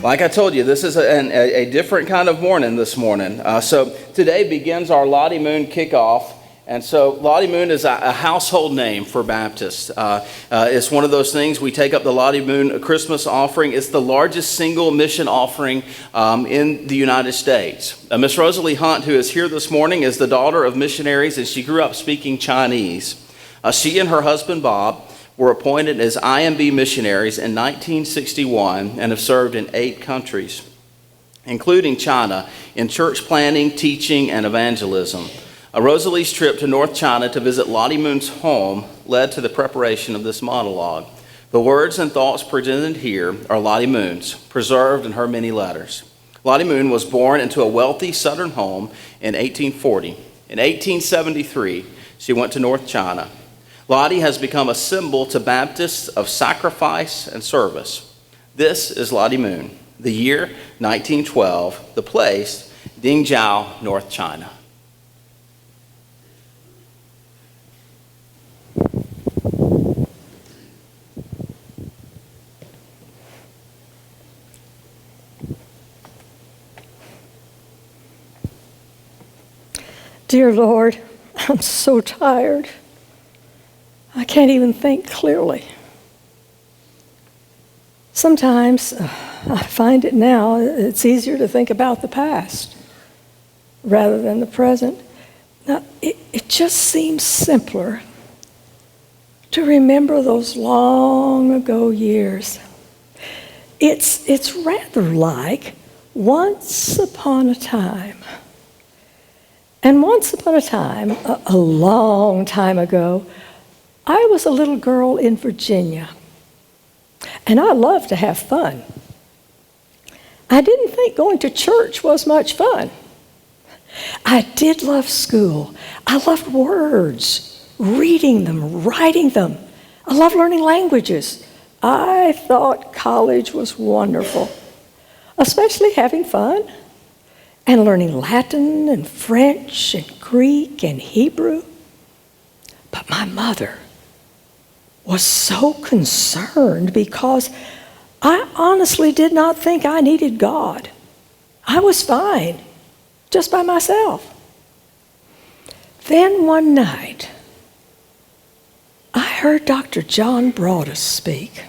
Like I told you, this is a different kind of morning this morning. So today begins our Lottie Moon Kickoff. And so Lottie Moon is a household name for Baptists. It's one of those things, we take up the Lottie Moon Christmas offering. It's the largest single mission offering in the United States. Miss Rosalie Hunt, who is here this morning, is the daughter of missionaries, and she grew up speaking Chinese. She and her husband, Bob, were appointed as IMB missionaries in 1961 and have served in 8 countries, including China, in church planting, teaching, and evangelism. Rosalie's trip to North China to visit Lottie Moon's home led to the preparation of this monologue. The words and thoughts presented here are Lottie Moon's, preserved in her many letters. Lottie Moon was born into a wealthy southern home in 1840. In 1873, she went to North China. Lottie has become a symbol to Baptists of sacrifice and service. This is Lottie Moon, the year 1912, the place Dingjiao, North China. Dear Lord, I'm so tired. I can't even think clearly. Sometimes I find it now, it's easier to think about the past rather than the present. Now, it just seems simpler to remember those long ago years. It's rather like once upon a time. And once upon a time, a long time ago, I was a little girl in Virginia, and I loved to have fun. I didn't think going to church was much fun. I did love school. I loved words, reading them, writing them. I loved learning languages. I thought college was wonderful, especially having fun and learning Latin and French and Greek and Hebrew. But my mother was so concerned because I honestly did not think I needed God. I was fine, just by myself. Then one night, I heard Dr. John Broadus speak,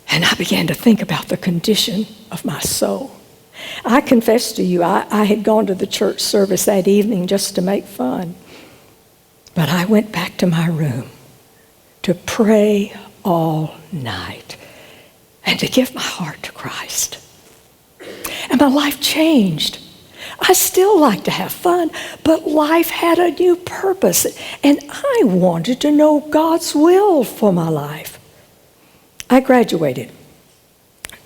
and I began to think about the condition of my soul. I confess to you, I had gone to the church service that evening just to make fun, but I went back to my room to pray all night and to give my heart to Christ. And my life changed. I still like to have fun, but life had a new purpose, and I wanted to know God's will for my life. I graduated.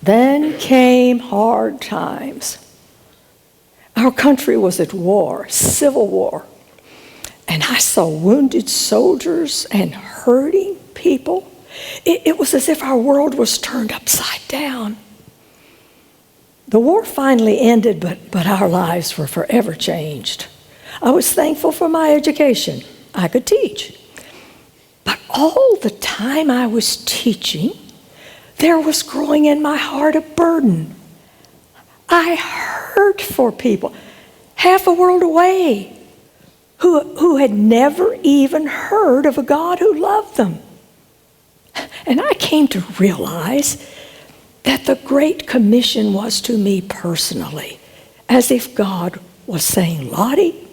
Then came hard times. Our country was at war, civil war. And I saw wounded soldiers and hurting people. It was as if our world was turned upside down. The war finally ended, but our lives were forever changed. I was thankful for my education. I could teach. But all the time I was teaching, there was growing in my heart a burden. I hurt for people, half a world away, who had never even heard of a God who loved them. And I came to realize that the Great Commission was to me personally, as if God was saying, Lottie,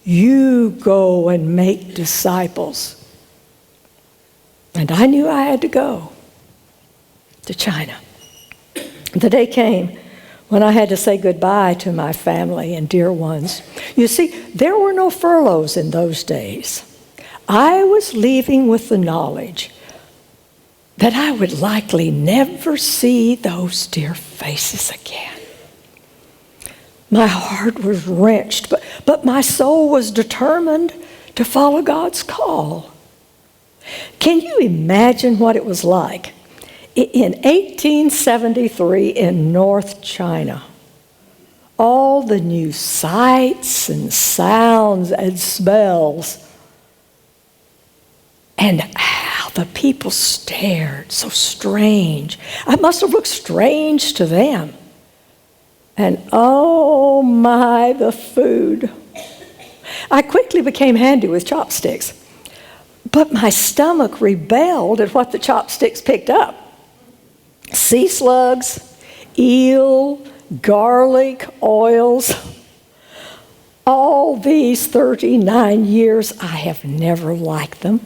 you go and make disciples. And I knew I had to go to China. The day came when I had to say goodbye to my family and dear ones. You see, there were no furloughs in those days. I was leaving with the knowledge that I would likely never see those dear faces again. My heart was wrenched, but my soul was determined to follow God's call. Can you imagine what it was like in 1873 in North China? All the new sights and sounds and smells, and how the people stared, so strange. I must have looked strange to them. And oh my, the food. I quickly became handy with chopsticks, but my stomach rebelled at what the chopsticks picked up. Sea slugs, eel, garlic, oils. All these 39 years, I have never liked them.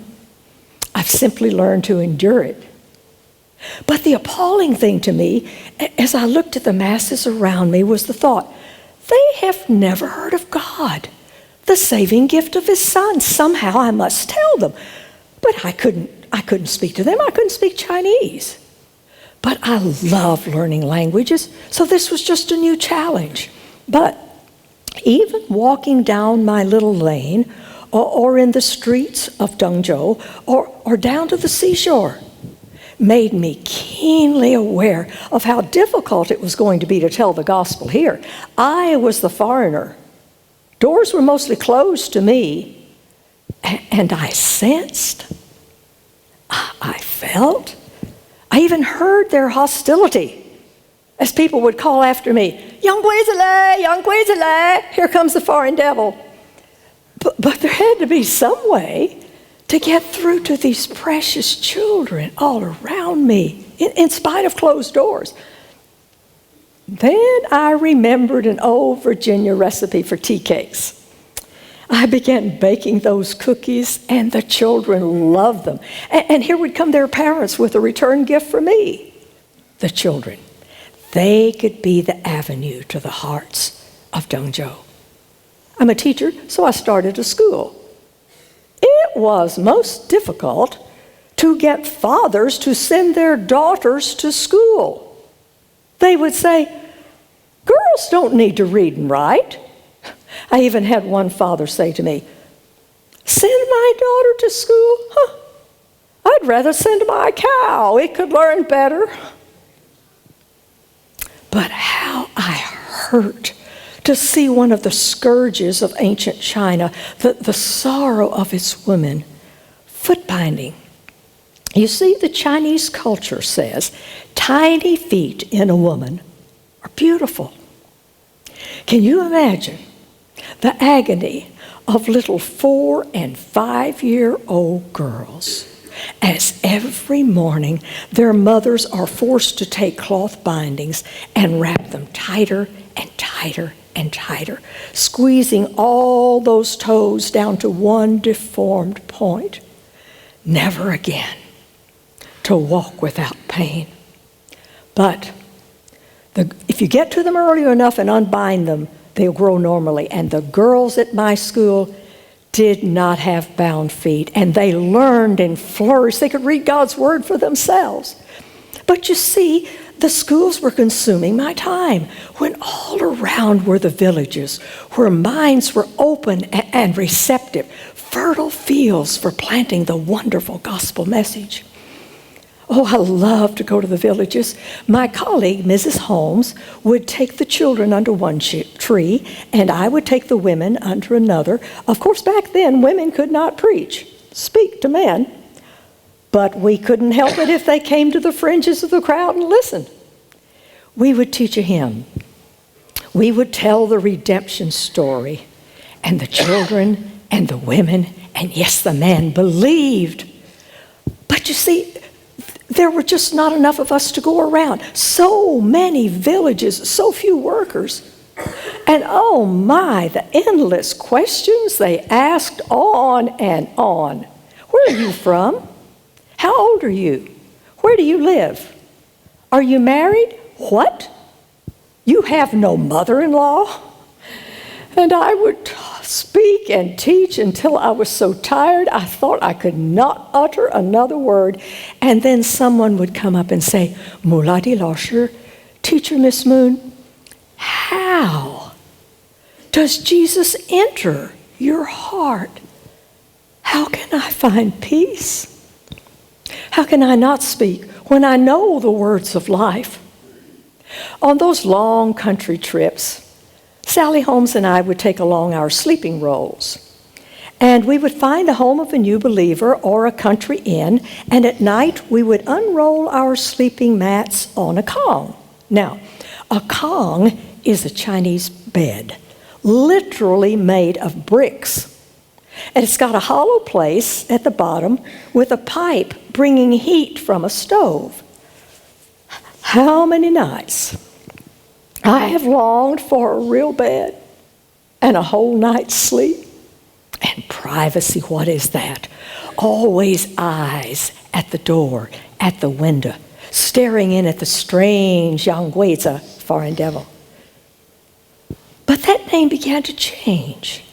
I've simply learned to endure it. But the appalling thing to me, as I looked at the masses around me, was the thought, they have never heard of God, the saving gift of his Son. Somehow I must tell them. But I couldn't speak to them. I couldn't speak Chinese. But I love learning languages, so this was just a new challenge. But even walking down my little lane, or in the streets of Dengzhou, or down to the seashore, made me keenly aware of how difficult it was going to be to tell the gospel here. I was the foreigner. Doors were mostly closed to me, and I sensed, I felt, I even heard their hostility as people would call after me, "Yang Guizile, Yang Guizile, here comes the foreign devil." But there had to be some way to get through to these precious children all around me, in spite of closed doors. Then I remembered an old Virginia recipe for tea cakes. I began baking those cookies, and the children loved them. And here would come their parents with a return gift for me. The children, they could be the avenue to the hearts of Dengzhou. I'm a teacher, so I started a school. It was most difficult to get fathers to send their daughters to school. They would say, "Girls don't need to read and write." I even had one father say to me, "Send my daughter to school? Huh. I'd rather send my cow. It could learn better." But how I hurt to see one of the scourges of ancient China, the sorrow of its women, foot binding. You see, the Chinese culture says tiny feet in a woman are beautiful. Can you imagine the agony of little 4- and 5-year-old girls as every morning their mothers are forced to take cloth bindings and wrap them tighter and tighter and tighter, squeezing all those toes down to one deformed point. Never again to walk without pain. But if you get to them early enough and unbind them, they'll grow normally. And the girls at my school did not have bound feet, and they learned and flourished. They could read God's word for themselves. But you see, the schools were consuming my time when all around were the villages where minds were open and receptive, fertile fields for planting the wonderful gospel message. Oh, I love to go to the villages. My colleague, Mrs. Holmes, would take the children under one tree, and I would take the women under another. Of course, back then, women could not speak to men. But we couldn't help it if they came to the fringes of the crowd and listened. We would teach a hymn. We would tell the redemption story. And the children and the women, and yes, the men, believed. But you see, there were just not enough of us to go around. So many villages, so few workers. And oh my, the endless questions they asked on and on. Where are you from? How old are you? Where do you live? Are you married? What? You have no mother-in-law? And I would speak and teach until I was so tired I thought I could not utter another word. And then someone would come up and say, "Muladi Laoshi, Teacher Miss Moon, how does Jesus enter your heart? How can I find peace? How can I not speak when I know the words of life?" On those long country trips, Sally Holmes and I would take along our sleeping rolls. And we would find the home of a new believer or a country inn, and at night we would unroll our sleeping mats on a kong. Now, a kong is a Chinese bed, literally made of bricks. And it's got a hollow place at the bottom with a pipe bringing heat from a stove. How many nights I have longed for a real bed and a whole night's sleep. And privacy, what is that? Always eyes at the door, at the window, staring in at the strange Yangguiza, foreign devil. But that name began to change.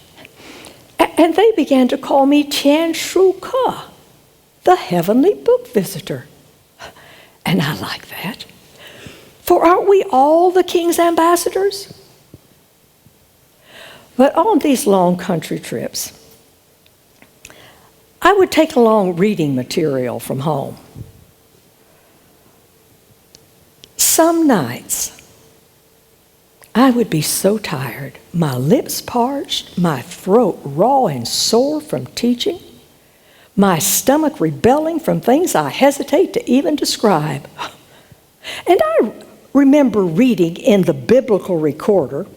And they began to call me Tian Shu Ke, the heavenly book visitor. And I like that. For aren't we all the king's ambassadors? But on these long country trips, I would take along reading material from home. Some nights, I would be so tired, my lips parched, my throat raw and sore from teaching, my stomach rebelling from things I hesitate to even describe. And I remember reading in the Biblical Recorder,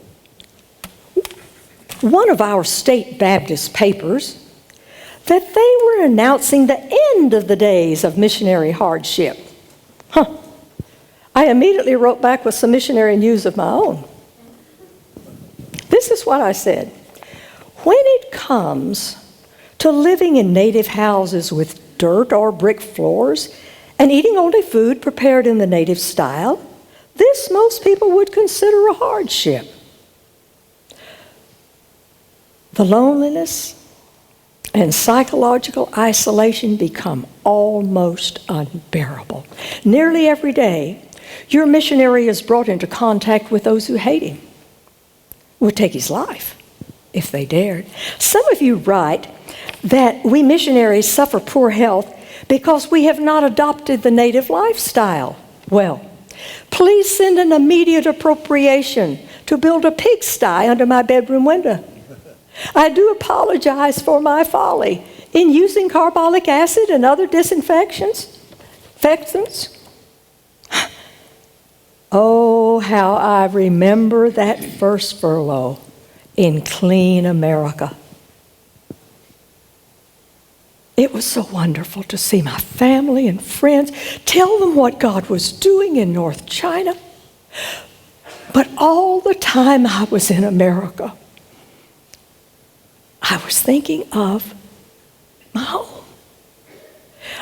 one of our state Baptist papers, that they were announcing the end of the days of missionary hardship. I immediately wrote back with some missionary news of my own. This is what I said. When it comes to living in native houses with dirt or brick floors and eating only food prepared in the native style, this most people would consider a hardship. The loneliness and psychological isolation become almost unbearable. Nearly every day, your missionary is brought into contact with those who hate him, would take his life if they dared. Some of you write that we missionaries suffer poor health because we have not adopted the native lifestyle. Well, please send an immediate appropriation to build a pigsty under my bedroom window. I do apologize for my folly in using carbolic acid and other disinfectants. Oh, how I remember that first furlough in clean America. It was so wonderful to see my family and friends, tell them what God was doing in North China. But all the time I was in America, I was thinking of my home.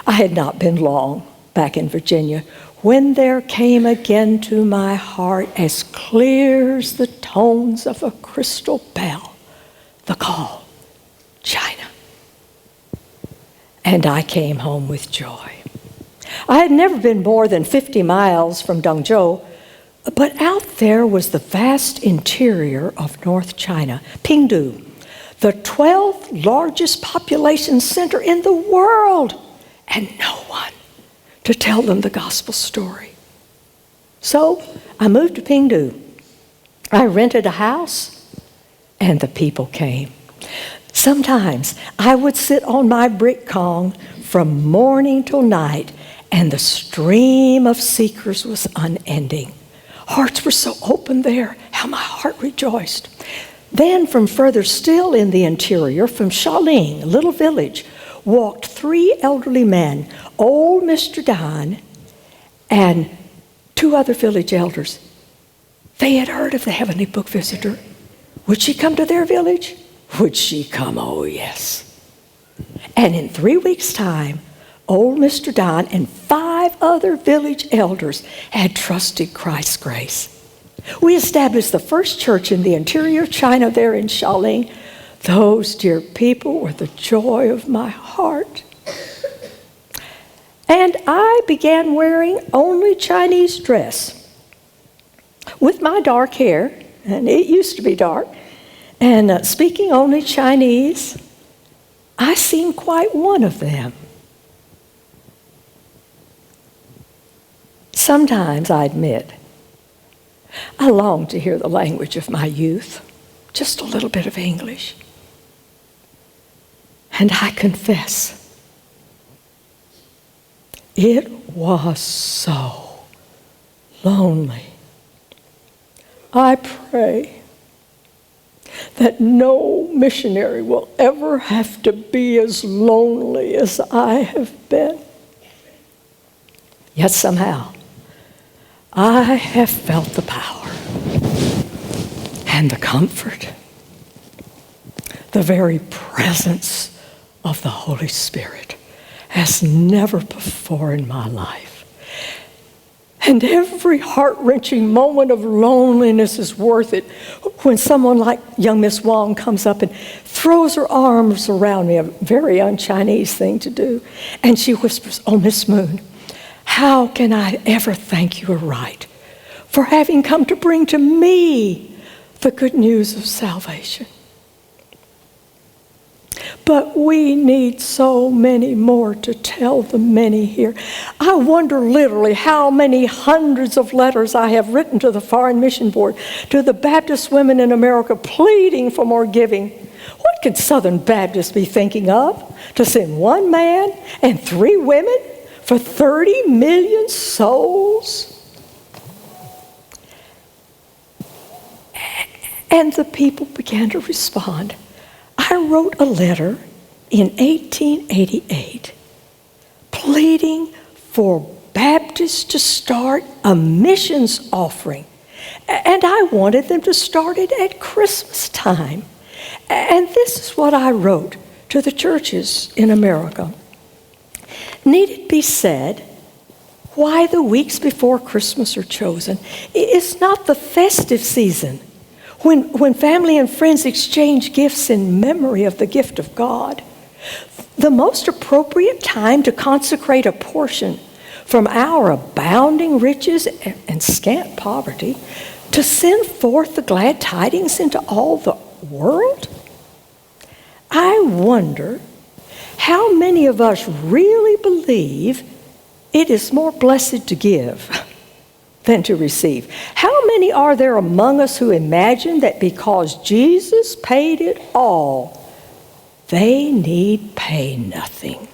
I had not been long back in Virginia when there came again to my heart, as clear as the tones of a crystal bell, the call, China. And I came home with joy. I had never been more than 50 miles from Dongzhou, but out there was the vast interior of North China, Pingdu, the 12th largest population center in the world, and no one to tell them the gospel story. So I moved to Pingdu. I rented a house, and the people came. Sometimes I would sit on my brick kong from morning till night, and the stream of seekers was unending. Hearts were so open there, how my heart rejoiced. Then from further still in the interior, from Shaoling, a little village, walked 3 elderly men, old Mr. Don and 2 other village elders. They had heard of the heavenly book visitor. Would she come to their village? Would she come? Oh, yes. And in 3 weeks' time, old Mr. Don and 5 other village elders had trusted Christ's grace. We established the first church in the interior of China there in Shaoling. Those dear people were the joy of my heart. And I began wearing only Chinese dress with my dark hair, and it used to be dark, and speaking only Chinese. I seemed quite one of them. Sometimes, I admit, I longed to hear the language of my youth, just a little bit of English. And I confess, it was so lonely. I pray that no missionary will ever have to be as lonely as I have been. Yet somehow, I have felt the power and the comfort, the very presence of the Holy Spirit as never before in my life. And every heart-wrenching moment of loneliness is worth it when someone like young Miss Wong comes up and throws her arms around me, a very un-Chinese thing to do, and she whispers, "Oh, Miss Moon, how can I ever thank you aright for having come to bring to me the good news of salvation?" But we need so many more to tell the many here. I wonder literally how many hundreds of letters I have written to the Foreign Mission Board, to the Baptist women in America, pleading for more giving. What could Southern Baptists be thinking of? To send one man and 3 women for 30 million souls? And the people began to respond. I wrote a letter in 1888 pleading for Baptists to start a missions offering. And I wanted them to start it at Christmas time. And this is what I wrote to the churches in America. Need it be said why the weeks before Christmas are chosen? It's not the festive season, when family and friends exchange gifts in memory of the gift of God. The most appropriate time to consecrate a portion from our abounding riches and scant poverty to send forth the glad tidings into all the world? I wonder how many of us really believe it is more blessed to give than to receive. How many are there among us who imagine that because Jesus paid it all, they need pay nothing?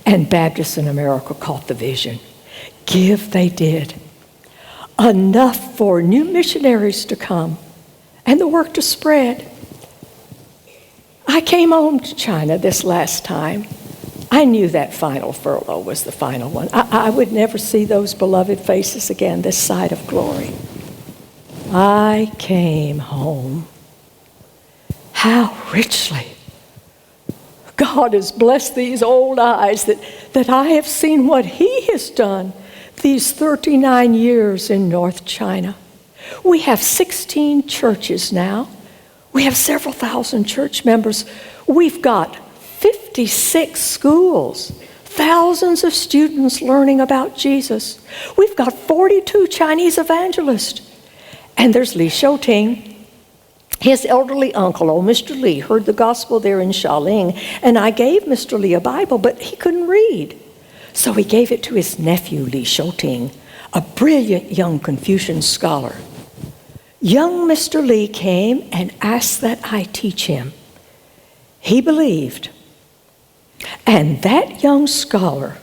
And Baptists in America caught the vision. Give they did. Enough for new missionaries to come and the work to spread. I came home to China this last time. I knew that final furlough was the final one. I would never see those beloved faces again this side of glory. I came home. How richly God has blessed these old eyes that I have seen what He has done these 39 years in North China. We have 16 churches now. We have several thousand church members. We've got 56 schools, thousands of students learning about Jesus. We've got 42 Chinese evangelists. And there's Li Shouting. His elderly uncle, old Mr. Li, heard the gospel there in Shaoling, and I gave Mr. Li a Bible, but he couldn't read. So he gave it to his nephew, Li Shouting, a brilliant young Confucian scholar. Young Mr. Li came and asked that I teach him. He believed. And that young scholar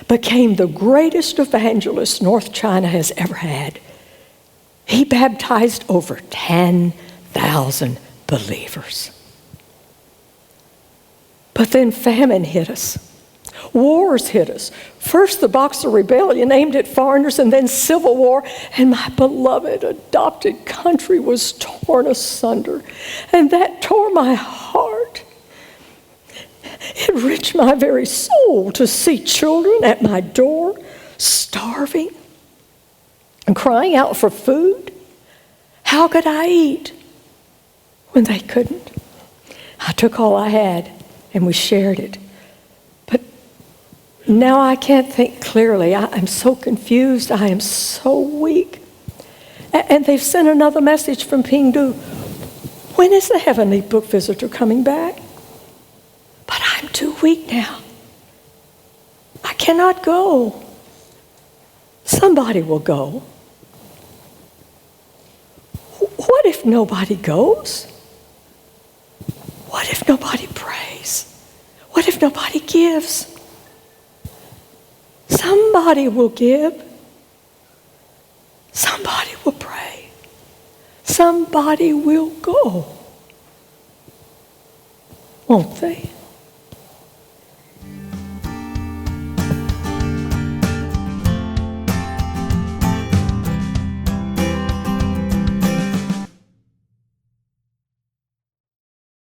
became the greatest evangelist North China has ever had. He baptized over 10,000 believers. But then famine hit us. Wars hit us. First the Boxer Rebellion aimed at foreigners, and then civil war, and my beloved adopted country was torn asunder. And that tore my heart. It wrenched my very soul to see children at my door starving and crying out for food. How could I eat when they couldn't? I took all I had and we shared it. But now I can't think clearly. I'm so confused. I am so weak. And they've sent another message from Pingdu. When is the heavenly book visitor coming back? But I'm too weak now. I cannot go. Somebody will go. What if nobody goes? if nobody prays? What if nobody gives? Somebody will give. Somebody will pray. Somebody will go. Won't they?